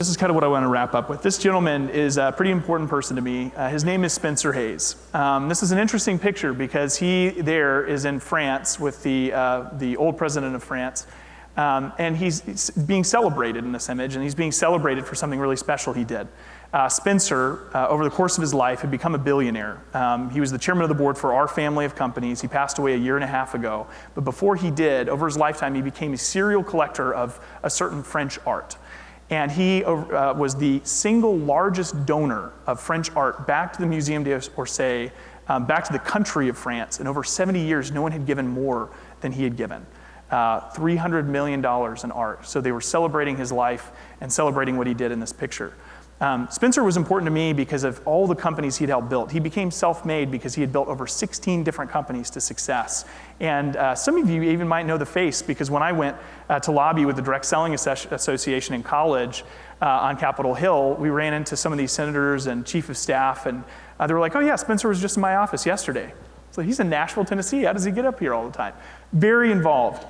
this is kind of what I want to wrap up with. This gentleman is a pretty important person to me. His name is Spencer Hayes. This is an interesting picture because he there is in France with the old president of France. And he's being celebrated in this image, and he's being celebrated for something really special he did. Spencer, over the course of his life, had become a billionaire. He was the chairman of the board for our family of companies. He passed away a year and a half ago. But before he did, over his lifetime, he became a serial collector of a certain French art. And he was the single largest donor of French art back to the Muséum d'Orsay, back to the country of France. In over 70 years, no one had given more than he had given. $300 million in art. So they were celebrating his life and celebrating what he did in this picture. Spencer was important to me because of all the companies he'd helped build. He became self-made because he had built over 16 different companies to success. And some of you even might know the face because when I went to lobby with the Direct Selling Association in college on Capitol Hill, we ran into some of these senators and chief of staff, and they were like, oh yeah, Spencer was just in my office yesterday. So he's in Nashville, Tennessee. How does he get up here all the time? Very involved.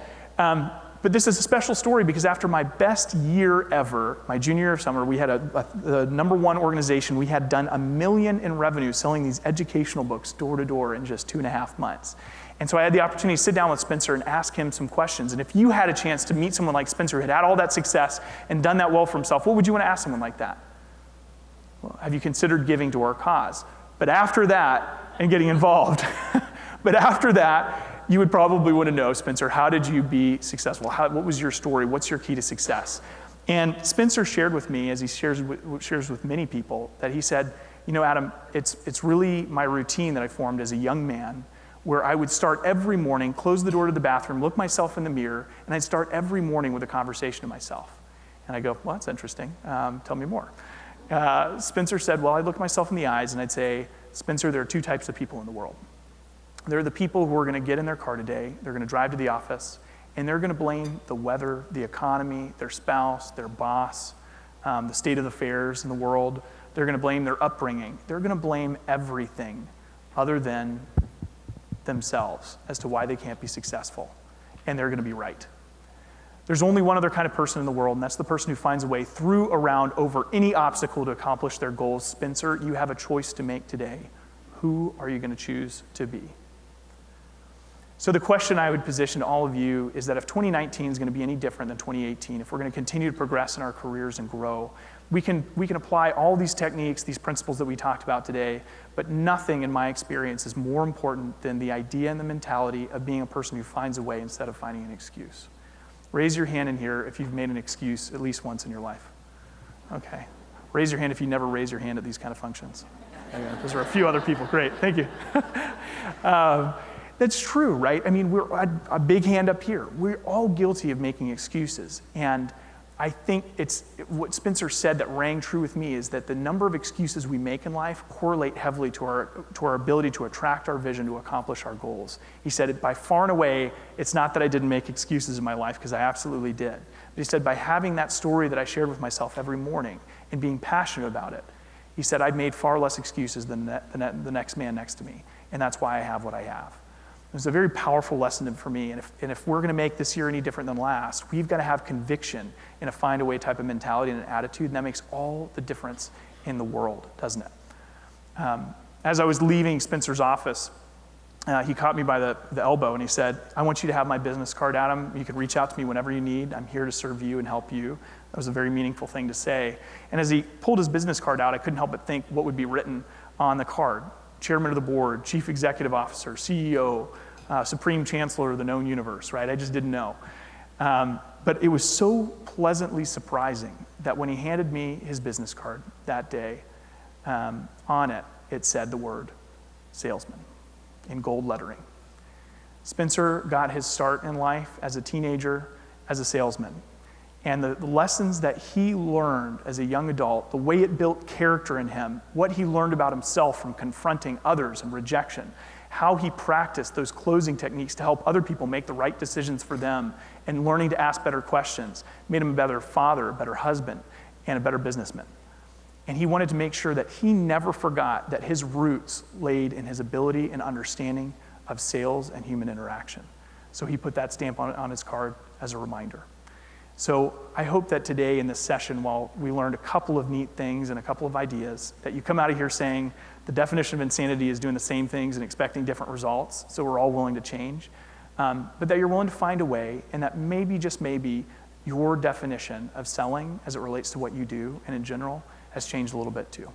But this is a special story because after my best year ever, my junior year of summer, we had the #1 organization. We had done $1 million in revenue selling these educational books door to door in just 2.5 months. And so I had the opportunity to sit down with Spencer and ask him some questions. And if you had a chance to meet someone like Spencer who had all that success and done that well for himself, what would you want to ask someone like that? Well, have you considered giving to our cause? But after that, and getting involved, but after that, you would probably want to know, Spencer, how did you be successful? What was your story? What's your key to success? And Spencer shared with me, as he shares with many people, that he said, you know, Adam, it's really my routine that I formed as a young man, where I would start every morning, close the door to the bathroom, look myself in the mirror, and I'd start every morning with a conversation to myself. And I go, well, that's interesting. Tell me more. Spencer said, well, I'd look myself in the eyes and I'd say, Spencer, there are 2 types of people in the world. There are the people who are going to get in their car today, they're going to drive to the office, and they're going to blame the weather, the economy, their spouse, their boss, the state of affairs in the world. They're going to blame their upbringing. They're going to blame everything other than themselves as to why they can't be successful. And they're going to be right. There's only one other kind of person in the world, and that's the person who finds a way through, around, over any obstacle to accomplish their goals. Spencer, you have a choice to make today. Who are you going to choose to be? So the question I would position to all of you is that if 2019 is going to be any different than 2018, if we're going to continue to progress in our careers and grow, we can apply all these techniques, these principles that we talked about today, but nothing in my experience is more important than the idea and the mentality of being a person who finds a way instead of finding an excuse. Raise your hand in here if you've made an excuse at least once in your life. Okay. Raise your hand if you never raise your hand at these kind of functions. Okay. Those are a few other people. Great. Thank you. That's true, right? I mean, we're a big hand up here. We're all guilty of making excuses. And I think it's what Spencer said that rang true with me is that the number of excuses we make in life correlate heavily to our ability to attract our vision to accomplish our goals. He said, by far and away, it's not that I didn't make excuses in my life, because I absolutely did. But he said, by having that story that I shared with myself every morning and being passionate about it, he said, I've made far less excuses than the next man next to me. And that's why I have what I have. It was a very powerful lesson for me, and if we're going to make this year any different than last, we've got to have conviction and a find-a-way type of mentality and an attitude, and that makes all the difference in the world, doesn't it? As I was leaving Spencer's office, he caught me by the elbow, and he said, I want you to have my business card, Adam. You can reach out to me whenever you need. I'm here to serve you and help you. That was a very meaningful thing to say. And as he pulled his business card out, I couldn't help but think what would be written on the card. Chairman of the board, chief executive officer, CEO, supreme chancellor of the known universe, right? I just didn't know. But it was so pleasantly surprising that when he handed me his business card that day, on it, it said the word salesman in gold lettering. Spencer got his start in life as a teenager, as a salesman. And the lessons that he learned as a young adult, the way it built character in him, what he learned about himself from confronting others and rejection, how he practiced those closing techniques to help other people make the right decisions for them, and learning to ask better questions, made him a better father, a better husband, and a better businessman. And he wanted to make sure that he never forgot that his roots laid in his ability and understanding of sales and human interaction. So he put that stamp on his card as a reminder. So I hope that today in this session, while we learned a couple of neat things and a couple of ideas, that you come out of here saying the definition of insanity is doing the same things and expecting different results, so we're all willing to change, but that you're willing to find a way, and that maybe, just maybe, your definition of selling as it relates to what you do and in general has changed a little bit too.